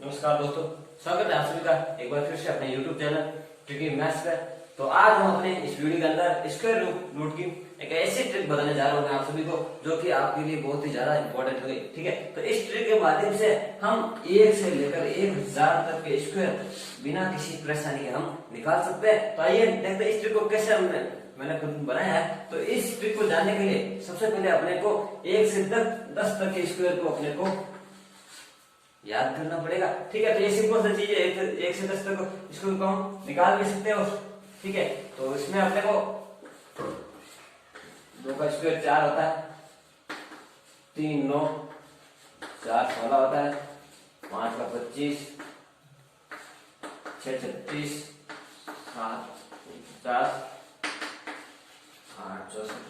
नमस्कार दोस्तों, स्वागत है आप सभी का एक बार फिर से अपने YouTube चैनल ट्रिकी मैथ्स पे। तो आज हम अपने इस वीडियो के अंदर स्क्वायर रूट की एक ऐसी ट्रिक बताने जा रहे हैं आप सभी को जो कि आपके लिए बहुत ही ज्यादा इंपॉर्टेंट होगी। ठीक है, तो इस ट्रिक के माध्यम से हम 1 से लेकर 1000 तक के स्क्वायर बिना किसी परेशानी के हम निकाल सकते हैं। तो आइए देखते हैं इस ट्रिक को कैसे मैंने खुद बनाया है। तो इस ट्रिक को जानने के लिए सबसे पहले अपने को 1 से 10 तक के स्क्वायर को अपने को याद करना पड़ेगा। ठीक है, तो ये सिंपल सी चीज है। 1 से 10 तक इसको हम निकाल भी सकते हो। ठीक है, तो इसमें अपने को 2 का स्क्वायर 4 होता है, 3 9, 4 16 होता है, 5 का 25, 6 36, 7 50, 8 64।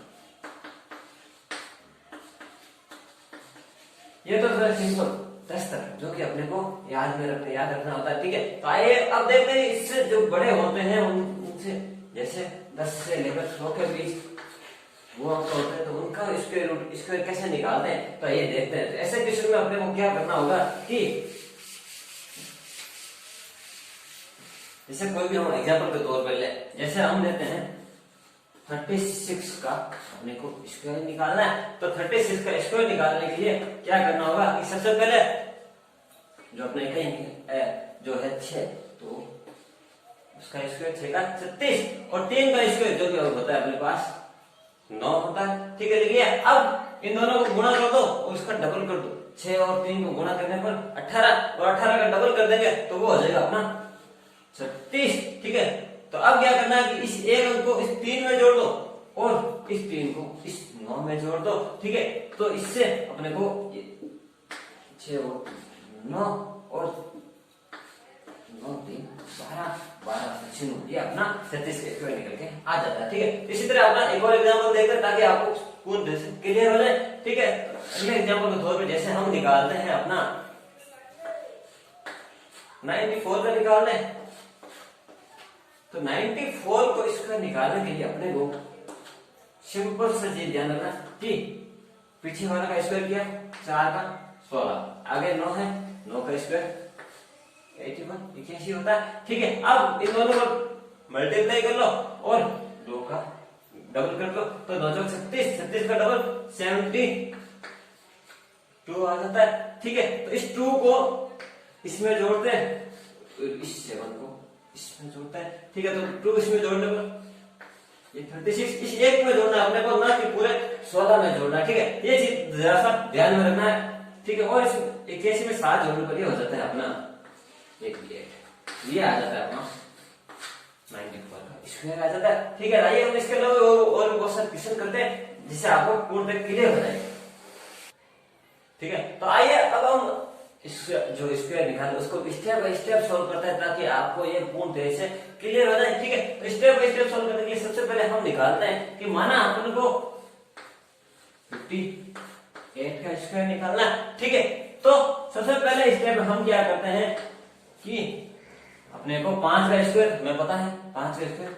ये तो सिंपल 10 तक जो कि अपने को याद रखना होता है। ठीक है, तो आइए अब देखते हैं इससे जो बड़े होते हैं उनसे, जैसे 10 से लेकर 100 के बीच वो अंक होते हैं, तो उनका स्क्वायर कैसे निकालते हैं। तो ये देखते हैं। तो ऐसे क्वेश्चन में अपने को क्या करना होगा कि जैसे कोई भी हम एग्जांपल के तौर पर ले, जैसे हम लेते हैं 36 का अपने को स्क्वायर निकालना है। तो 36 का स्क्वायर निकालने के लिए क्या करना होगा कि सबसे पहले जो अपने कहीं जो है 6, तो उसका स्क्वायर 6 का 36 और 3 का स्क्वायर जो भी होता है अपने पास 9 होता है। ठीक है, देखिए अब इन दोनों को गुणा कर दो और उसका डबल कर दो। 6 और 3 को गुणा करने पर 18 और 18 का डबल कर देंगे तो वो हो जाएगा अपना 36। ठीक है, तो अब क्या करना है कि इस एक अंक को इस 3 में जोड़ दो और इस 3 को इस 9 में जोड़ दो। ठीक है, तो इससे अपने को 6 और 9 और 9 3 12 12 ये अपना 36 स्क्वायर निकल के आ जाता है। ठीक है, इसी तरह अपना एक और एग्जांपल देखते हैं ताकि आपको पूर्ण क्लियर हो जाए। ठीक है, अगले एग्जांपल के तौर पे जैसे हम निकालते हैं अपना 94 का निकालना है। तो 94 को स्क्वायर निकालने के लिए अपने को सिंपल सा चीज ध्यान रखना कि पीछे वाला का स्क्वायर किया 4 का 16, आगे 9 है, 9 का स्क्वायर 81 होता है। ठीक है, अब इन दोनों को मल्टीप्लाई कर लो और 2 का डबल कर लो तो 9 चौक 36, 36 का डबल 72 आ जाता है। ठीक है, तो इस 2 को इसमें जोड़ते हैं, तो इस 7 को इसमें जोड़ते हैं। ठीक है, तो 2 इसमें जोड़ने पर ये 36 इस एक में जोड़ना है अपने को, ना कि पूरे 16 में जोड़ना है। ठीक है, ये चीज जरा सा ध्यान में रखना है। ठीक है, और इस 81 में 7 जोड़ने पर ये हो जाता है अपना 88, ये आ जाता है अपना 94 का स्क्वायर आ जाता है। ठीक है, आइए हम इसके अलावा और बहुत सारे क्वेश्चन करते हैं जिससे आपको पूर्ण तक क्लियर हो जाएगा। ठीक है, तो आइए अब हम इस जो स्क्वायर निकाले उसको स्टेप बाय स्टेप सॉल्व करते हैं ताकि आपको ये पूर्ण तरह से क्लियर हो जाए। ठीक है, तो स्टेप बाय स्टेप सॉल्व करने के लिए सबसे पहले हम निकालते हैं कि माना अपन को 58 का स्क्वायर निकालना है। ठीक है, तो सबसे पहले स्टेप में हम क्या करते हैं कि अपने को 5 का स्क्वायर हमें पता है, 5 का स्क्वायर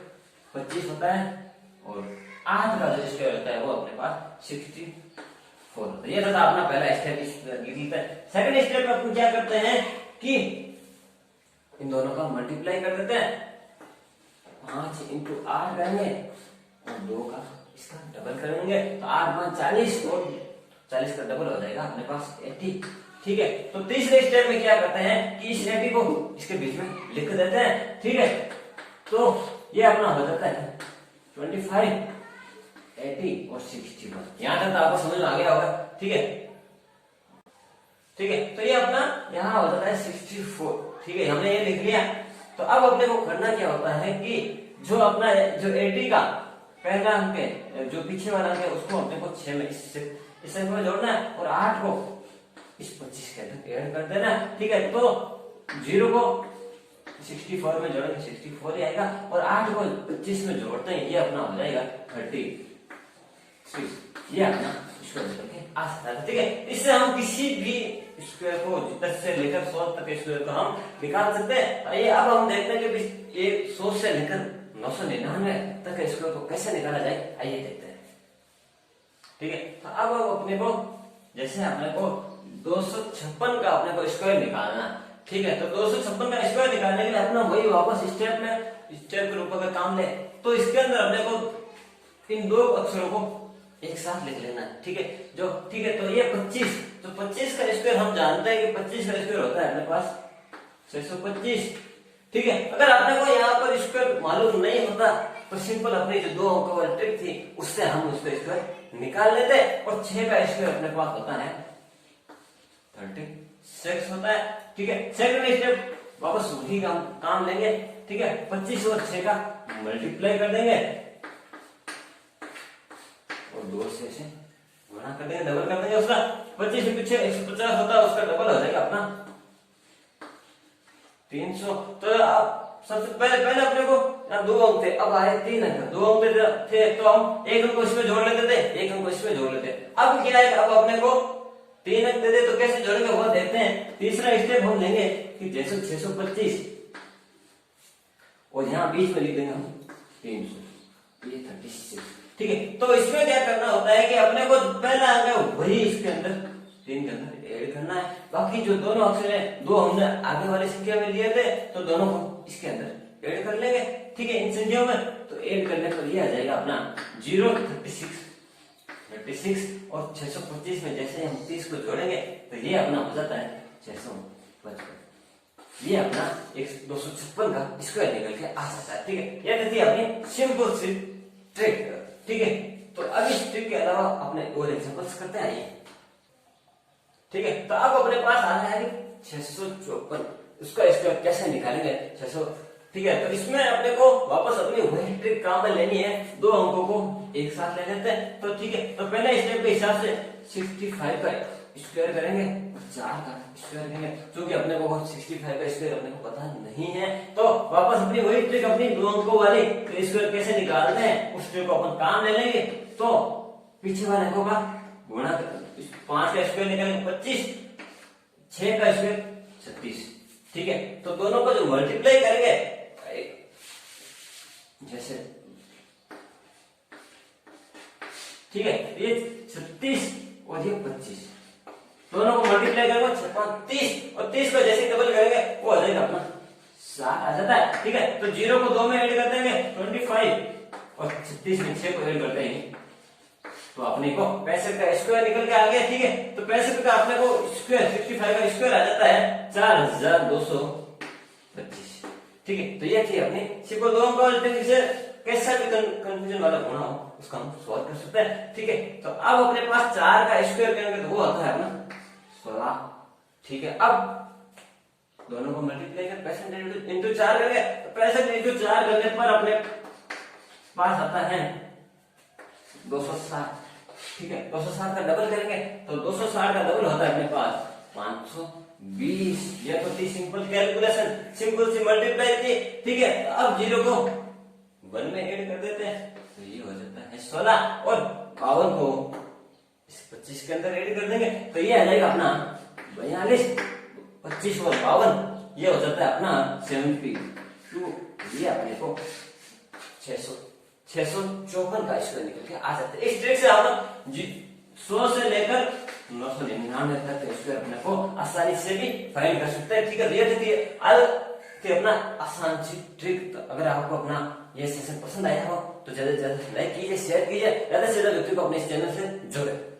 25 होता है और 8 का जो स्क्वायर होता है वो अपने पास 64। तो ये था अपना पहला स्टेप। सेकंड स्टेप में अपन क्या करते हैं कि इन दोनों का मल्टीप्लाई कर देते हैं। 5 × 8 करेंगे और 2 का इसका डबल करेंगे तो 8 5 40 और 40 का डबल हो जाएगा अपने पास 80। ठीक है, तो तीसरे स्टेप में क्या करते हैं कि इस 80 को इसके बीच में लिख देते हैं। ठीक है, तो ये अपना हो जाता है 25 80 और 61। यहां तक तो आपको समझ में आ गया होगा। ठीक है, ठीक है, तो ये अपना यहां हो जाता है 64। ठीक है, हमने ये लिख लिया। तो अब अपने को करना क्या होता है कि जो अपना जो 80 का पहला अंक है जो पीछे वाला अंक है उसको अपने को 6 में इस में जोड़ना है और 8 को इस 25 के अंदर ऐड कर देना। ठीक है, तो 0 को 64 में जोड़ेंगे 64 ही आएगा और 8 को 25 में जोड़ते हैं ये अपना हो जाएगा 36। ये अपना स्क्वायर करके आ सकता है। ठीक है, इससे हम किसी भी स्क्वायर को 10 से लेकर 100 तक स्क्वायर को हम निकाल सकते हैं। ये अब हम देखते हैं कि ये 100 से लेकर 999 तक स्क्वायर को कैसे निकाला जाए, आइए देखते हैं। ठीक है, तो अब अपने को जैसे अपने को 256 का अपने को स्क्वायर निकालना, ठीक है, तो 256 का स्क्वायर निकालने के लिए अपना वही वापस स्टेप के रूप में काम ले, तो इसके अंदर अपने को इन दो अक्षरों को एक साथ लिख लेना है। ठीक है, जो ठीक है, तो ये 25, तो 25 का स्क्वायर हम जानते हैं कि 25 का स्क्वायर होता है अपने पास 625। ठीक है, अगर आपने को यहाँ पर स्क्वायर मालूम नहीं होता तो सिंपल अपनी जो 2 अंकों वाली ट्रिक थी उससे हम उसका स्क्वायर निकाल लेते, और 6 का स्क्वायर अपने पास होता है 36 होता है। ठीक है, सेकंड स्टेप वापस वही काम लेंगे। ठीक है, 25 और 6 का मल्टीप्लाई कर देंगे और 2 से गुणा कर देंगे, डबल कर देंगे उसका। 25 में पीछे 150 होता है, उसका डबल हो जाएगा अपना 300। तो आप सबसे पहले अपने को 2 अंक थे, अब आए 3 अंक। 2 अंक थे तो हम एक अंक को इसमें जोड़ लेते थे, एक अंक को इसमें जोड़ लेते। अब क्या है, अब अपने को 3 अंक दे दे तो कैसे जोड़ेंगे वो देखते हैं। तीसरा स्टेप हम लेंगे कि जैसे 625 और यहाँ बीच में लिख देंगे हम 300, ये 36। ठीक है, तो इसमें क्या करना होता है कि अपने को पहला अंक है वही इसके अंदर 3 के अंदर ऐड करना है। बाकी जो दोनों अक्षर है 2 हमने आगे वाली संख्या में लिए थे, तो दोनों को इसके अंदर ऐड कर लेंगे। ठीक है, इन संख्याओं में तो ऐड करने पर ये आ जाएगा अपना 36 और 625 में जैसे हम 30 को जोड़ेंगे तो ये अपना हो जाता है 655। ये अपना 256 का स्क्वायर निकल के आ जाता है। ठीक है, ये थी अपनी सिंपल सी ट्रिक। ठीक है, तो अब इस ट्रिक के अलावा अपने और एग्जांपल्स करते आइए। ठीक है, तो अब अपने पास आ रहा है 654, उसका स्क्वायर कैसे निकालेंगे 600। ठीक है, तो इसमें अपने को वापस अपनी वही ट्रिक काम में लेनी है, 2 अंकों को एक साथ ले लेते हैं। तो ठीक है, तो पहले स्टेप के हिसाब से 65 का स्क्वायर करेंगे और 4 का स्क्वायर करेंगे, क्योंकि अपने को 65 का स्क्वायर अपने को पता नहीं है। तो वापस अपनी वही ट्रिक, अपनी 2 अंकों वाली स्क्वायर कैसे निकालते हैं उस ट्रिक को अपन काम ले लेंगे। तो पीछे वाले अंकों का गुणा, 5 का स्क्वायर निकालेंगे 25, 6 का स्क्वायर 36। ठीक है, तो दोनों को जो मल्टीप्लाई करेंगे जैसे, ठीक है, ये 36 और ये 25, दोनों को मल्टीप्लाई करेंगे 30 और 30 को जैसे डबल करेंगे वो आ जाएगा अपना 60 आ जाता है। ठीक है, तो 0 को 2 में ऐड कर देंगे 25 और 36 में 6 को ऐड कर देंगे तो अपने को 65 का स्क्वायर निकल के आ गया। ठीक है, तो 65 का अपने को स्क्वायर 65 का स्क्वायर आ जाता है 4225। ठीक है, तो ये थी अपनी सिंपल 2 अंक वाली ट्रिक से कैसा भी कंफ्यूजन वाला होना हो उसका हम सॉल्व कर सकते हैं। ठीक है, तो अब अपने पास 4 का स्क्वायर करेंगे तो वो आता है अपना 16। ठीक है, अब दोनों को मल्टीप्लाई कर 65 इंटू 4 करेंगे तो 65 इंटू 4 करने पर अपने पास आता है 260। ठीक है, 260 का डबल करेंगे तो 260 का डबल होता है अपने पास 520। ये तो थी simple calculation, simple C multiply थी। ठीक है, अब 0 को 1 में ऐड कर देते हैं तो ये हो जाता है 16 और 52 को इस 25 के अंदर ऐड कर देंगे तो ये आ जाएगा अपना 42। 25 और 52 ये हो जाता है अपना 72। ये अपने को 654 का स्क्वायर निकल के आ जाता है। इस ट्रिक से आप 100 से लेकर 999 तक स्क्वायर अपने को आसानी से भी फाइंड कर सकते हैं। ठीक है, ये थी आज के अपना आसान सी ट्रिक। तो अगर आपको अपना ये सेशन पसंद आया हो तो ज्यादा से ज्यादा लाइक कीजिए, शेयर कीजिए, ज्यादा से ज्यादा व्यक्ति को अपने इस चैनल से जोड़े।